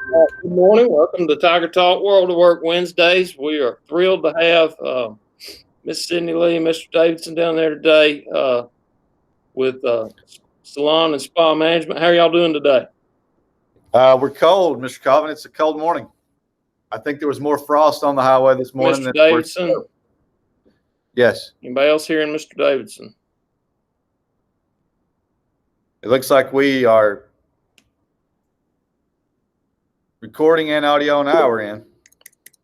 Good morning. Welcome to Tiger Talk World of Work Wednesdays. We are thrilled to have Miss Sydney Lee and Mr. Davidson down there today with Salon and Spa Management. How are y'all doing today? We're cold, Mr. Colvin. It's a cold morning. I think there was more frost on the highway this morning. Mr. Davidson? Yes. Anybody else hearing Mr. Davidson? It looks like we are recording and audio on our end.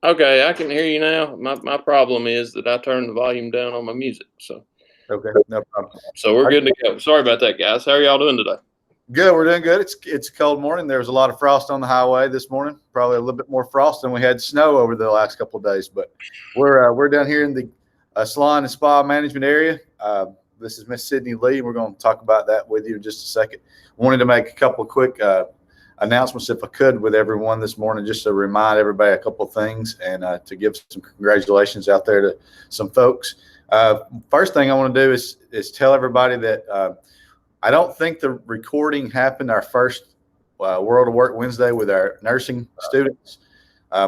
Okay, I can hear you now. My problem is that I turned the volume down on my music. So okay, no problem. So we're good to go. Sorry about that, guys. How are y'all doing today? Good, we're doing good. It's a cold morning. There was a lot of frost on the highway this morning. Probably a little bit more frost than we had snow over the last couple of days. But we're down here in the Salon and Spa Management area. This is Miss Sydney Lee. We're going to talk about that with you in just a second. Wanted to make a couple of quick announcements, if I could, with everyone this morning, just to remind everybody a couple of things and to give some congratulations out there to some folks. First thing I want to do is tell everybody that I don't think the recording happened our first World of Work Wednesday with our nursing students.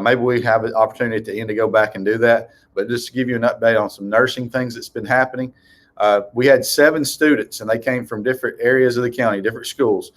Maybe we have an opportunity at the end to go back and do that. But just to give you an update on some nursing things that's been happening, we had 7 students, and they came from different areas of the county, different schools.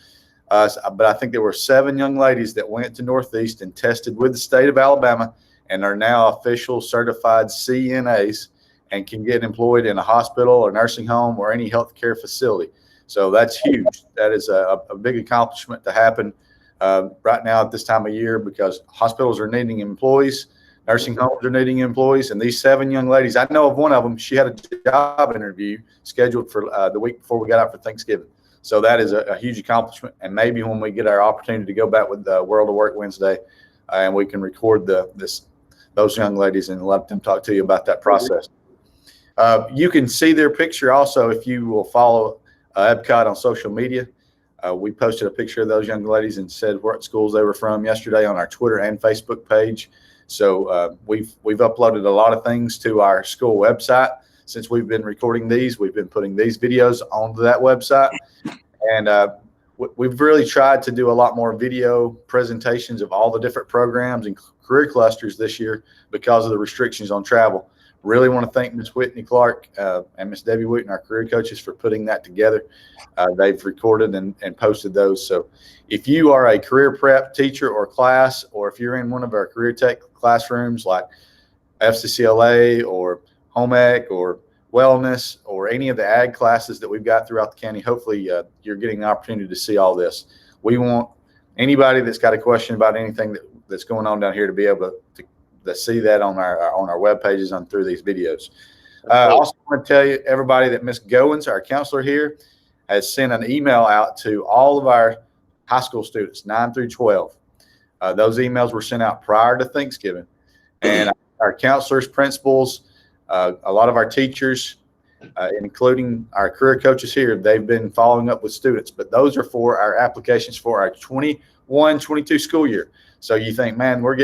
But I think there were 7 young ladies that went to Northeast and tested with the state of Alabama and are now official certified CNAs and can get employed in a hospital or nursing home or any healthcare facility. So that's huge. That is a big accomplishment to happen right now at this time of year, because hospitals are needing employees, nursing homes are needing employees, and these 7 young ladies, I know of one of them, she had a job interview scheduled for the week before we got out for Thanksgiving. So that is a huge accomplishment. And maybe when we get our opportunity to go back with the World of Work Wednesday and we can record those young ladies and let them talk to you about that process. You can see their picture also if you will follow EPCOT on social media. We posted a picture of those young ladies and said what schools they were from yesterday on our Twitter and Facebook page. So we've uploaded a lot of things to our school website. Since we've been recording these, we've been putting these videos onto that website. And we've really tried to do a lot more video presentations of all the different programs and career clusters this year because of the restrictions on travel. Really want to thank Ms. Whitney Clark and Ms. Debbie Wooten, our career coaches, for putting that together. They've recorded and posted those. So if you are a career prep teacher or class, or if you're in one of our career tech classrooms like FCCLA or home ec or wellness or any of the ag classes that we've got throughout the county, hopefully you're getting an opportunity to see all this. We want anybody that's got a question about anything that's going on down here to be able to see that on our web pages and through these videos. I also want to tell you, everybody, that Ms. Goins, our counselor here, has sent an email out to all of our high school students, 9 through 12. Those emails were sent out prior to Thanksgiving. And our counselors, principals, a lot of our teachers, including our career coaches here, they've been following up with students. But those are for our applications for our 21-22 school year. So you think, man, we're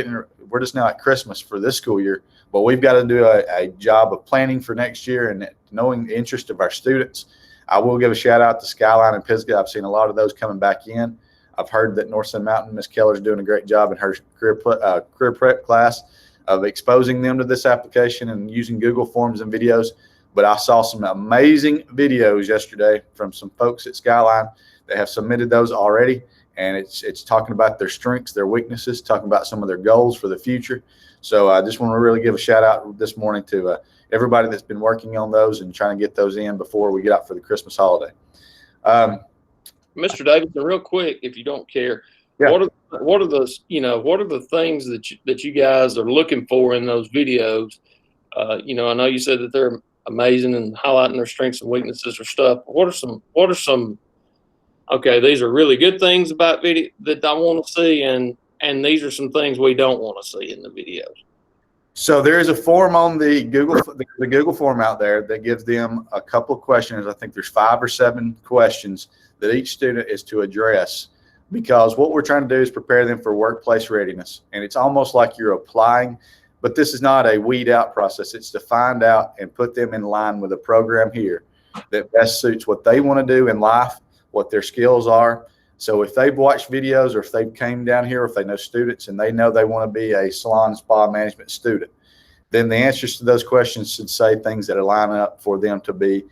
just now at Christmas for this school year. But we've got to do a job of planning for next year and knowing the interest of our students. I will give a shout out to Skyline and Pisgah. I've seen a lot of those coming back in. I've heard that North Sun Mountain, Miss Keller's doing a great job in her career prep class of exposing them to this application and using Google Forms and videos. But I saw some amazing videos yesterday from some folks at Skyline that have submitted those already. And it's talking about their strengths, their weaknesses, talking about some of their goals for the future. So I just want to really give a shout out this morning to everybody that's been working on those and trying to get those in before we get out for the Christmas holiday. Mr. Davidson, real quick, if you don't care, yeah. What are the things that you guys are looking for in those videos? I know you said that they're amazing and highlighting their strengths and weaknesses or stuff. What are some okay, these are really good things about video that I want to see, and these are some things we don't want to see in the videos? So there is a form on the Google form out there that gives them a couple of questions. I think there's 5 or 7 questions that each student is to address, because what we're trying to do is prepare them for workplace readiness. And it's almost like you're applying, but this is not a weed out process. It's to find out and put them in line with a program here that best suits what they want to do in life, what their skills are, So if they've watched videos or if they came down here, or if they know students and they know they want to be a salon and spa management student, then the answers to those questions should say things that line up for them to be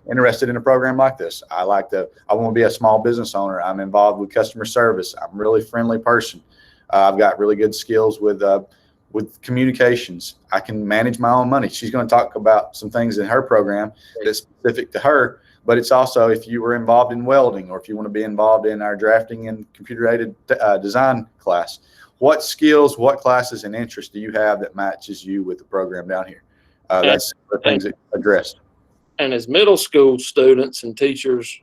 interested in a program like this. I want to be a small business owner. I'm involved with customer service. I'm a really friendly person. I've got really good skills with communications. I can manage my own money. She's going to talk about some things in her program that's specific to her, but it's also if you were involved in welding, or if you want to be involved in our drafting and computer-aided design class. What skills, what classes and interests do you have that matches you with the program down here? That's the things that addressed. And as middle school students and teachers,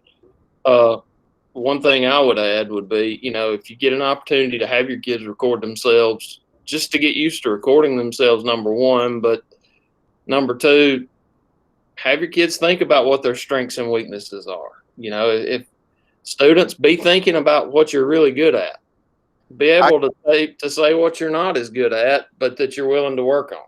one thing I would add would be, if you get an opportunity to have your kids record themselves, just to get used to recording themselves, number one, but number two, have your kids think about what their strengths and weaknesses are. If students, be thinking about what you're really good at, be able to say what you're not as good at, but that you're willing to work on.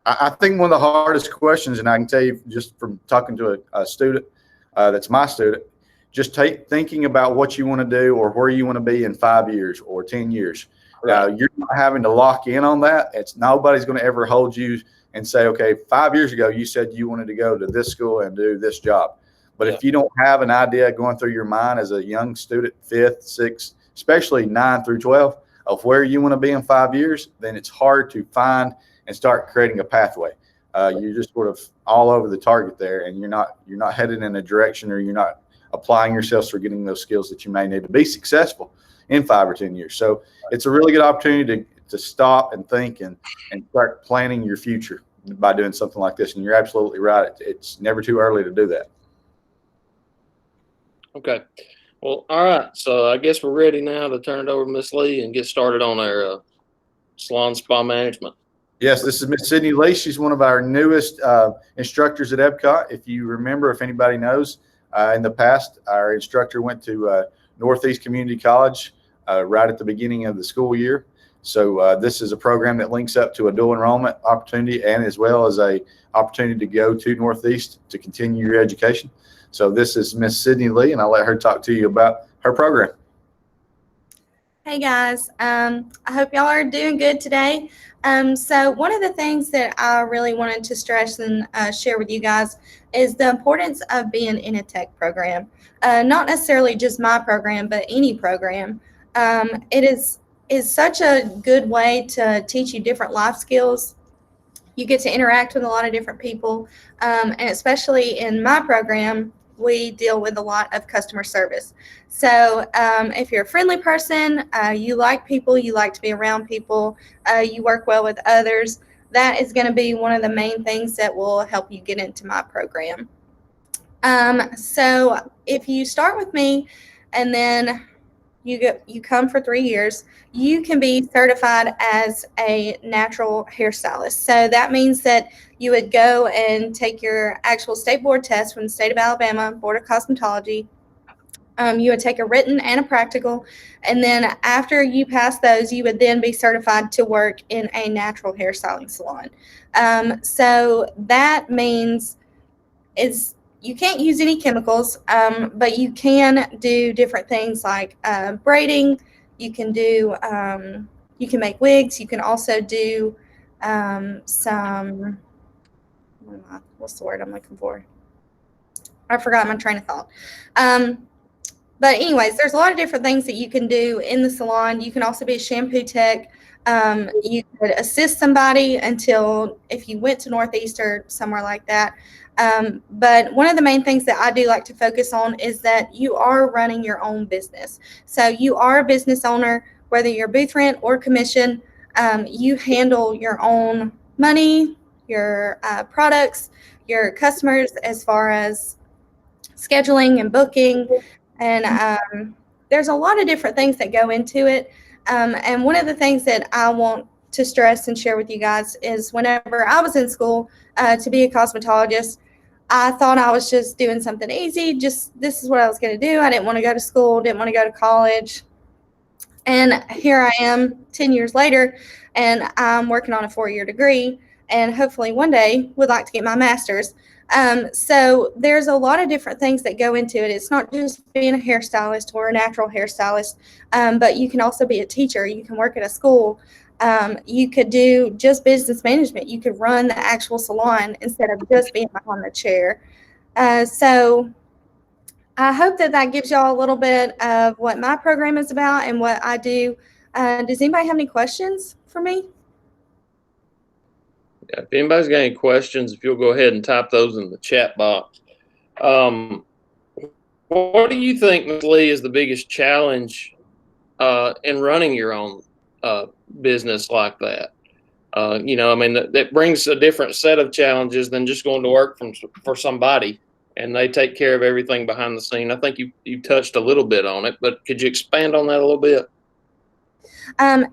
I think one of the hardest questions, and I can tell you just from talking to a student that's my student, just thinking about what you want to do or where you want to be in 5 years or 10 years. Right. You're not having to lock in on that. Nobody's going to ever hold you and say, okay, 5 years ago, you said you wanted to go to this school and do this job. But if you don't have an idea going through your mind as a young student, 5th, 6th, especially 9 through 12, of where you want to be in 5 years, then it's hard to find and start creating a pathway. You're just sort of all over the target there, and you're not headed in a direction, or you're not applying yourselves for getting those skills that you may need to be successful in 5 or 10 years. So it's a really good opportunity to stop and think and start planning your future by doing something like this. And you're absolutely right. It's never too early to do that. Okay. Well, all right. So I guess we're ready now to turn it over to Miss Lee and get started on our salon spa management. Yes, this is Miss Sydney Lee. She's one of our newest instructors at EPCOT. If you remember, if anybody knows, in the past, our instructor went to Northeast Community College right at the beginning of the school year. So this is a program that links up to a dual enrollment opportunity, and as well as a opportunity to go to Northeast to continue your education. So this is Miss Sydney Lee, and I'll let her talk to you about her program. Hey guys, I hope y'all are doing good today. So one of the things that I really wanted to stress and share with you guys is the importance of being in a tech program. Not necessarily just my program, but any program. It is such a good way to teach you different life skills. You get to interact with a lot of different people, and especially in my program, we deal with a lot of customer service. So if you're a friendly person, you like people, you like to be around people, you work well with others, that is going to be one of the main things that will help you get into my program. So if you start with me and then you come for 3 years, you can be certified as a natural hairstylist. So that means that you would go and take your actual state board test from the state of Alabama, Board of Cosmetology. You would take a written and a practical, and then after you pass those, you would then be certified to work in a natural hairstyling salon. So that means you can't use any chemicals, but you can do different things like braiding. You can make wigs. You can also do what's the word I'm looking for? I forgot my train of thought. But anyways, there's a lot of different things that you can do in the salon. You can also be a shampoo tech. You could assist somebody if you went to Northeast or somewhere like that. But one of the main things that I do like to focus on is that you are running your own business. So you are a business owner, whether you're booth rent or commission. You handle your own money, your products, your customers, as far as scheduling and booking. And there's a lot of different things that go into it. And one of the things that I want to stress and share with you guys is whenever I was in school to be a cosmetologist, I thought I was just doing something easy. This is what I was going to do. I didn't want to go to school, didn't want to go to college. And here I am 10 years later, and I'm working on a 4-year degree, and hopefully one day would like to get my master's. So there's a lot of different things that go into it. It's not just being a hairstylist or a natural hairstylist, but you can also be a teacher. You can work at a school. You could do just business management. You could run the actual salon instead of just being behind the chair. So I hope that that gives y'all a little bit of what my program is about and what I do. Does anybody have any questions for me? Yeah, if anybody's got any questions, if you'll go ahead and type those in the chat box. What do you think, Ms. Lee, is the biggest challenge in running your own business like that? You know, I mean, that brings a different set of challenges than just going to work for somebody and they take care of everything behind the scene. I think you touched a little bit on it, but could you expand on that a little bit?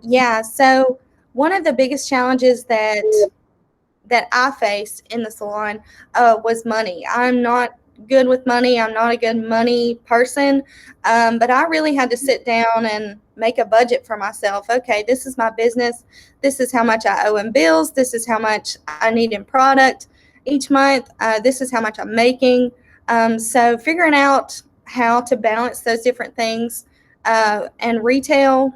Yeah. So one of the biggest challenges that I faced in the salon was money. I'm not good with money. I'm not a good money person, but I really had to sit down and make a budget for myself. Okay, this is my business. This is how much I owe in bills. This is how much I need in product each month. This is how much I'm making. So figuring out how to balance those different things and retail,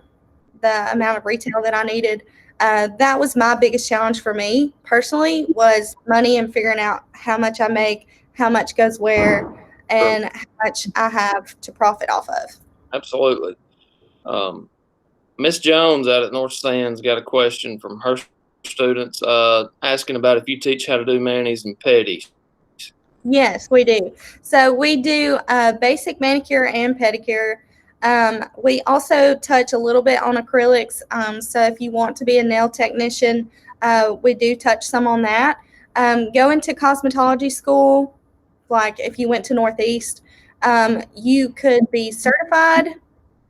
the amount of retail that I needed. That was my biggest challenge for me personally, was money and figuring out how much I make, how much goes where, and how much I have to profit off of. Absolutely. Miss Jones out at North Sands got a question from her students asking about if you teach how to do manis and pedis. Yes, we do. So we do basic manicure and pedicure. We also touch a little bit on acrylics. So if you want to be a nail technician, we do touch some on that. Going to cosmetology school, like if you went to Northeast, you could be certified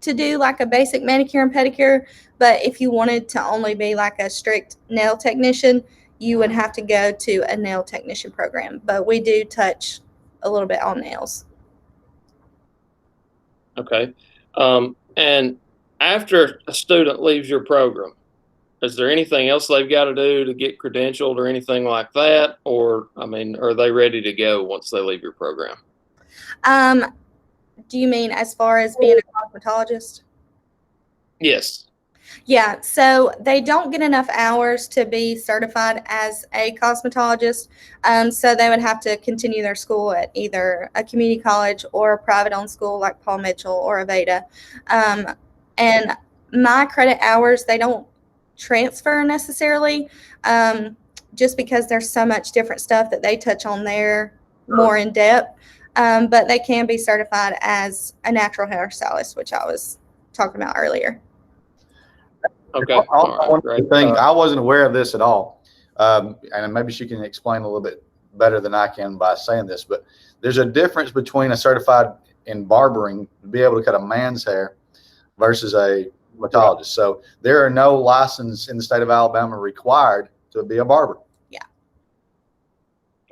to do like a basic manicure and pedicure. But if you wanted to only be like a strict nail technician, you would have to go to a nail technician program. But we do touch a little bit on nails. Okay. And after a student leaves your program, is there anything else they've got to do to get credentialed or anything like that? Or, I mean, are they ready to go once they leave your program? Do you mean as far as being a cosmetologist? Yes. Yeah, so they don't get enough hours to be certified as a cosmetologist. So they would have to continue their school at either a community college or a private-owned school like Paul Mitchell or Aveda. And my credit hours, they don't transfer necessarily, just because there's so much different stuff that they touch on there more in depth. But they can be certified as a natural hairstylist, which I was talking about earlier. Okay. One thing, I wasn't aware of this at all, and maybe she can explain a little bit better than I can by saying this, but there's a difference between a certified in barbering to be able to cut a man's hair versus a dermatologist. So there are no license in the state of Alabama required to be a barber. Yeah.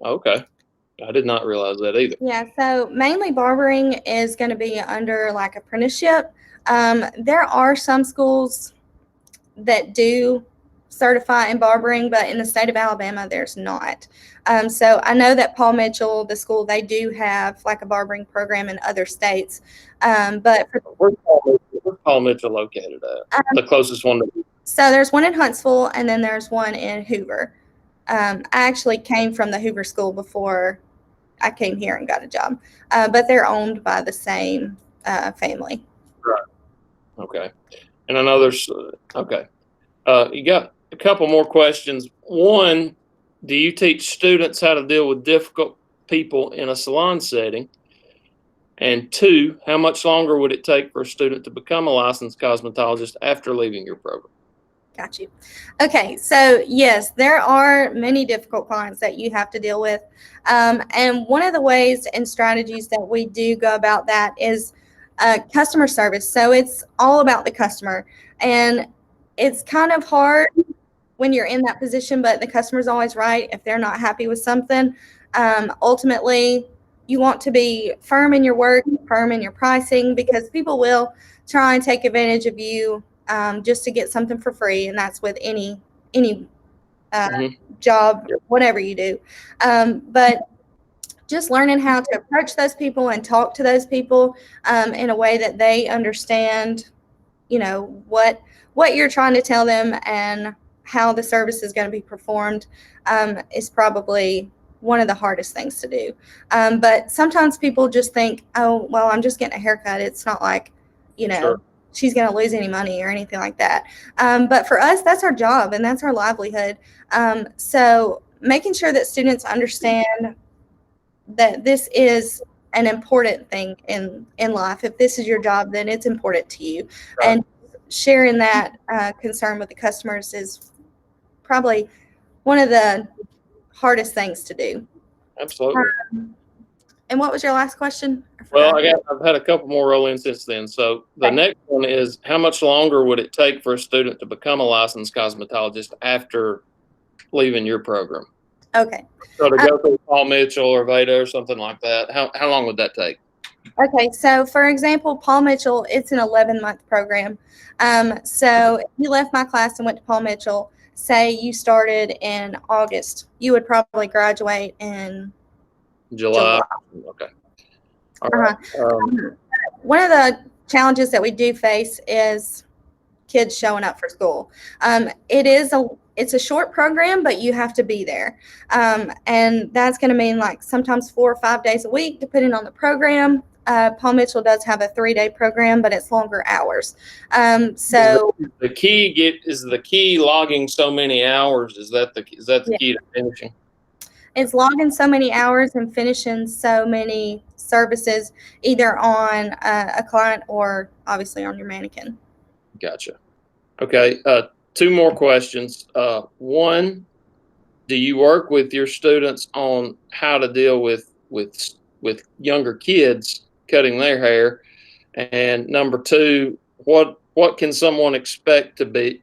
Okay. I did not realize that either. Yeah, so mainly barbering is going to be under like apprenticeship. There are some schools that do certify in barbering, but in the state of Alabama, there's not. So I know that Paul Mitchell, the school, they do have like a barbering program in other states. But where's Paul Mitchell located at? The closest one to. So there's one in Huntsville, and then there's one in Hoover. I actually came from the Hoover school before I came here and got a job, but they're owned by the same family. Right. Okay. And I know there's, okay. You got a couple more questions. One, do you teach students how to deal with difficult people in a salon setting? And two, how much longer would it take for a student to become a licensed cosmetologist after leaving your program? Got you. Okay, so yes, there are many difficult clients that you have to deal with. And one of the ways and strategies that we do go about that is customer service. So it's all about the customer. And it's kind of hard when you're in that position, but the customer's always right if they're not happy with something. Ultimately, you want to be firm in your work, firm in your pricing, because people will try and take advantage of you just to get something for free, and that's with any job, whatever you do. But just learning how to approach those people and talk to those people in a way that they understand, you know, what you're trying to tell them and how the service is going to be performed is probably one of the hardest things to do. But sometimes people just think, oh, well, I'm just getting a haircut. It's not like, you know, Sure. she's going to lose any money or anything like that. But for us, that's our job and that's our livelihood. So making sure that students understand that this is an important thing in life. If this is your job, then it's important to you. Right. And sharing that concern with the customers is probably one of the hardest things to do. Absolutely. And what was your last question? Well, I've had a couple more roll in since then. So the next one is, how much longer would it take for a student to become a licensed cosmetologist after leaving your program? Okay. So to go through Paul Mitchell or Veda or something like that, how long would that take? Okay, so for example, Paul Mitchell, it's an 11-month program. So if you left my class and went to Paul Mitchell, say you started in August, you would probably graduate in July. Okay. All right. One of the challenges that we do face is kids showing up for school. It's a short program, but you have to be there. And that's going to mean like sometimes 4 or 5 days a week, depending on the program. Paul Mitchell does have a 3-day program, but it's longer hours. So the key logging so many hours. Is that the key to finishing? It's logging so many hours and finishing so many services, either on a client or obviously on your mannequin. Gotcha. Okay. 2 more questions. One, do you work with your students on how to deal with younger kids cutting their hair? And number 2, what can someone expect to be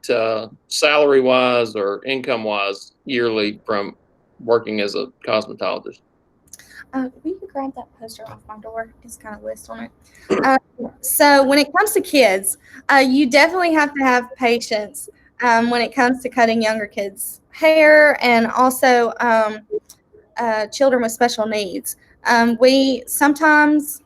salary wise or income wise yearly from working as a cosmetologist? Will you grab that poster off my door? It's got a list on it. So when it comes to kids, you definitely have to have patience when it comes to cutting younger kids' hair and also children with special needs. We sometimes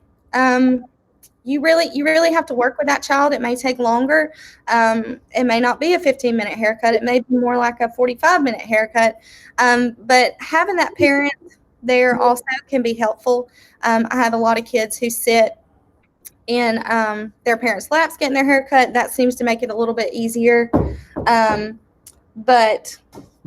you really have to work with that child. It may take longer. It may not be a 15-minute haircut. It may be more like a 45-minute haircut. But having that parent there also can be helpful. I have a lot of kids who sit in their parents' laps getting their haircut. That seems to make it a little bit easier. But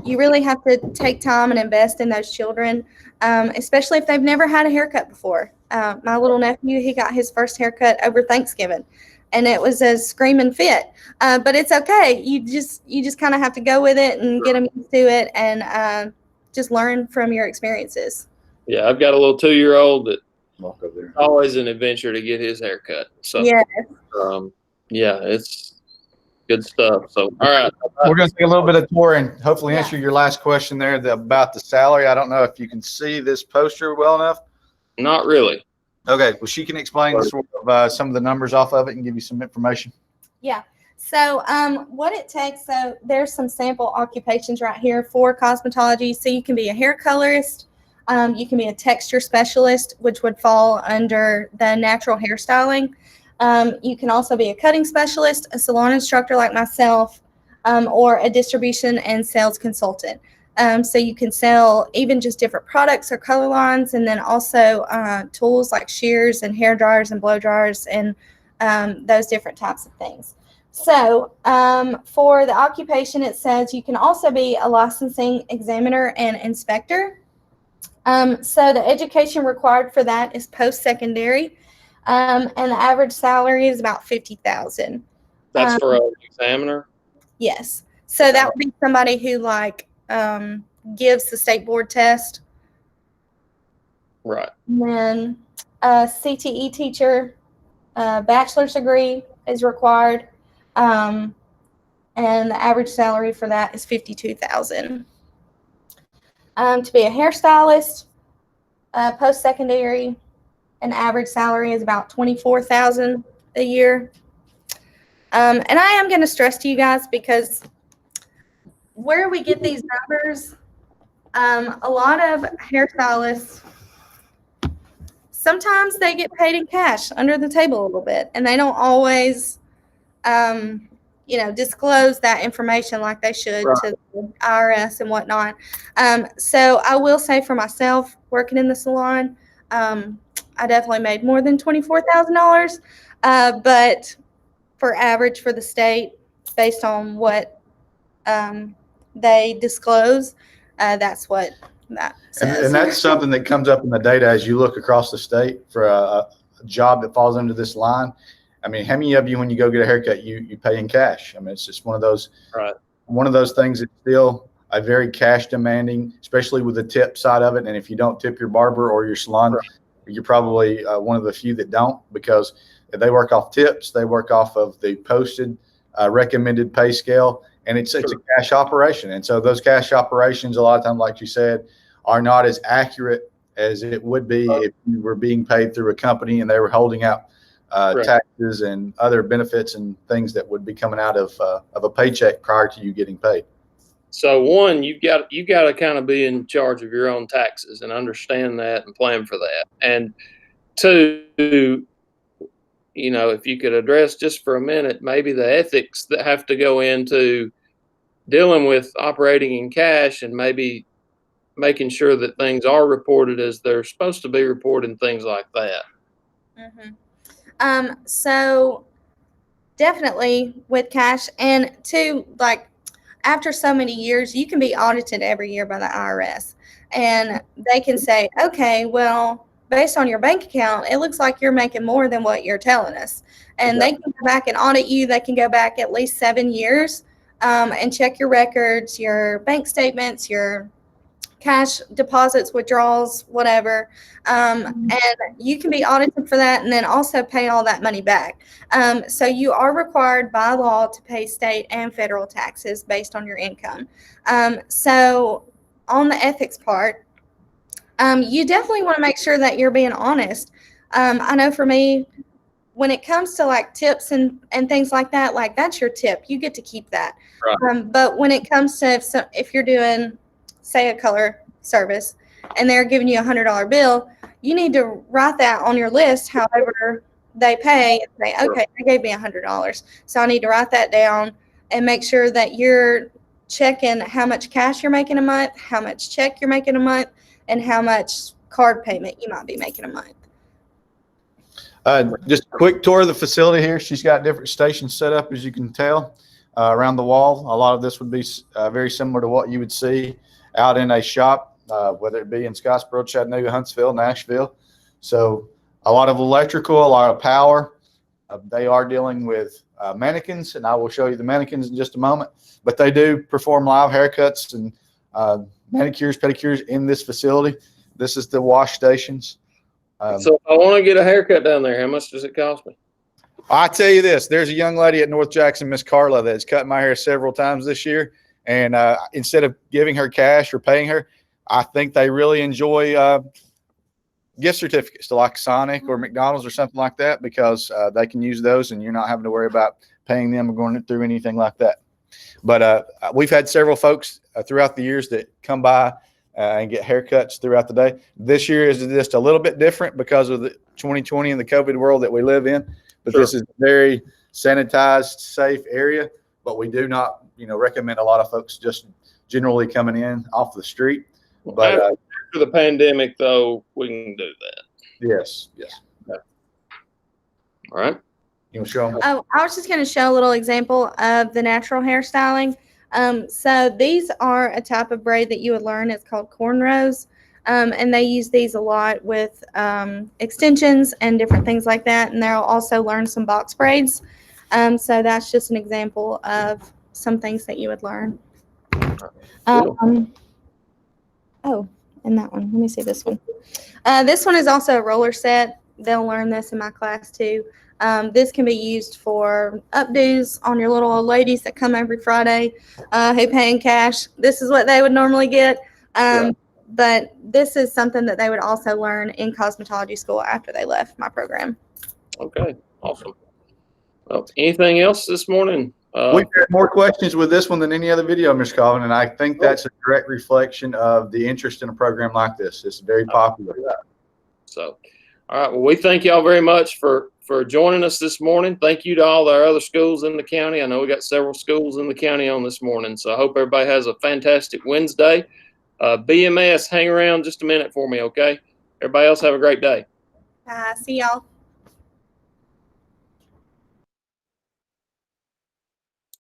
you really have to take time and invest in those children, especially if they've never had a haircut before. My little nephew, he got his first haircut over Thanksgiving, and it was a screaming fit. But it's okay. You just kind of have to go with it and get them used to it, and just learn from your experiences. Yeah, I've got a little 2-year-old that always an adventure to get his hair cut. So yeah, it's good stuff. So all right, we're going to take a little bit of tour and hopefully answer your last question there about the salary. I don't know if you can see this poster well enough. Not really. Okay, well, she can explain sort of some of the numbers off of it and give you some information. Yeah. So what it takes, so there's some sample occupations right here for cosmetology. So you can be a hair colorist. You can be a texture specialist, which would fall under the natural hairstyling. You can also be a cutting specialist, a salon instructor like myself, or a distribution and sales consultant. So you can sell even just different products or color lines, and then also tools like shears and hair dryers and blow dryers and those different types of things. So for the occupation, it says you can also be a licensing examiner and inspector. So the education required for that is post-secondary, and the average salary is about $50,000. That's for an examiner? Yes. So that would be somebody who gives the state board test. Right. And then a CTE teacher, bachelor's degree is required. And the average salary for that is $52,000. To be a hairstylist, post-secondary, an average salary is about $24,000 a year. And I am going to stress to you guys, because where we get these numbers, a lot of hairstylists sometimes they get paid in cash under the table a little bit, and they don't always, disclose that information like they should Right. to the IRS and whatnot. So I will say for myself, working in the salon, I definitely made more than $24,000, but for average for the state, based on what they disclose, that's what that says. And that's something that comes up in the data as you look across the state for a job that falls under this line. I mean, how many of you, when you go get a haircut, you pay in cash? I mean, it's just one of those things that's still a very cash demanding, especially with the tip side of it. And if you don't tip your barber or your salon, you're probably one of the few that don't, because they work off tips. They work off of the posted recommended pay scale, and it's a cash operation. And so those cash operations, a lot of times, like you said, are not as accurate as it would be if you were being paid through a company and they were holding out taxes and other benefits and things that would be coming out of a paycheck prior to you getting paid. So one, you got to kind of be in charge of your own taxes and understand that and plan for that. And two, if you could address just for a minute, maybe the ethics that have to go into dealing with operating in cash, and maybe making sure that things are reported as they're supposed to be reported and things like that. So definitely with cash, and two, like, after so many years, you can be audited every year by the IRS, and they can say, okay, well, based on your bank account, it looks like you're making more than what you're telling us. And they can go back and audit you. They can go back at least 7 years and check your records, your bank statements, your cash deposits, withdrawals, whatever. And you can be audited for that, and then also pay all that money back. So you are required by law to pay state and federal taxes based on your income. So on the ethics part, you definitely want to make sure that you're being honest. I know for me, when it comes to like tips and things like that, like that's your tip. You get to keep that. Right. But when it comes to if you're doing, say, a color service and they're giving you $100 bill, you need to write that on your list however they pay, and say, okay, they gave me $100, so I need to write that down and make sure that you're checking how much cash you're making a month, how much check you're making a month, and how much card payment you might be making a month. Just a quick tour of the facility here. She's got different stations set up, as you can tell, around the wall. A lot of this would be very similar to what you would see out in a shop, whether it be in Scottsboro, Chattanooga, Huntsville, Nashville. So a lot of electrical, a lot of power. They are dealing with mannequins, and I will show you the mannequins in just a moment. But they do perform live haircuts and manicures, pedicures in this facility. This is the wash stations. So if I want to get a haircut down there, how much does it cost me? I tell you this, there's a young lady at North Jackson, Miss Carla, that's cut my hair several times this year. And instead of giving her cash or paying her, I think they really enjoy gift certificates to like Sonic or McDonald's or something like that, because they can use those and you're not having to worry about paying them or going through anything like that. But we've had several folks throughout the years that come by and get haircuts throughout the day. This year is just a little bit different because of the 2020 and the COVID world that we live in. But this is a very sanitized, safe area. But we do not, recommend a lot of folks just generally coming in off the street. But after the pandemic, though, we can do that. Yes. Okay. All right. You want to show them? Oh, I was just going to show a little example of the natural hairstyling. So these are a type of braid that you would learn. It's called cornrows. And they use these a lot with extensions and different things like that. And they'll also learn some box braids. So that's just an example of some things that you would learn. Oh, and that one. Let me see this one. This one is also a roller set. They'll learn this in my class too. This can be used for updos on your little old ladies that come every Friday who pay in cash. This is what they would normally get. But this is something that they would also learn in cosmetology school after they left my program. Okay, awesome. Well, anything else this morning? We've had more questions with this one than any other video, Ms. Colvin, and I think that's a direct reflection of the interest in a program like this. It's very popular. So, All right. Well, we thank y'all very much for joining us this morning. Thank you to all our other schools in the county. I know we got several schools in the county on this morning, so I hope everybody has a fantastic Wednesday. BMS, hang around just a minute for me, okay? Everybody else have a great day. See y'all.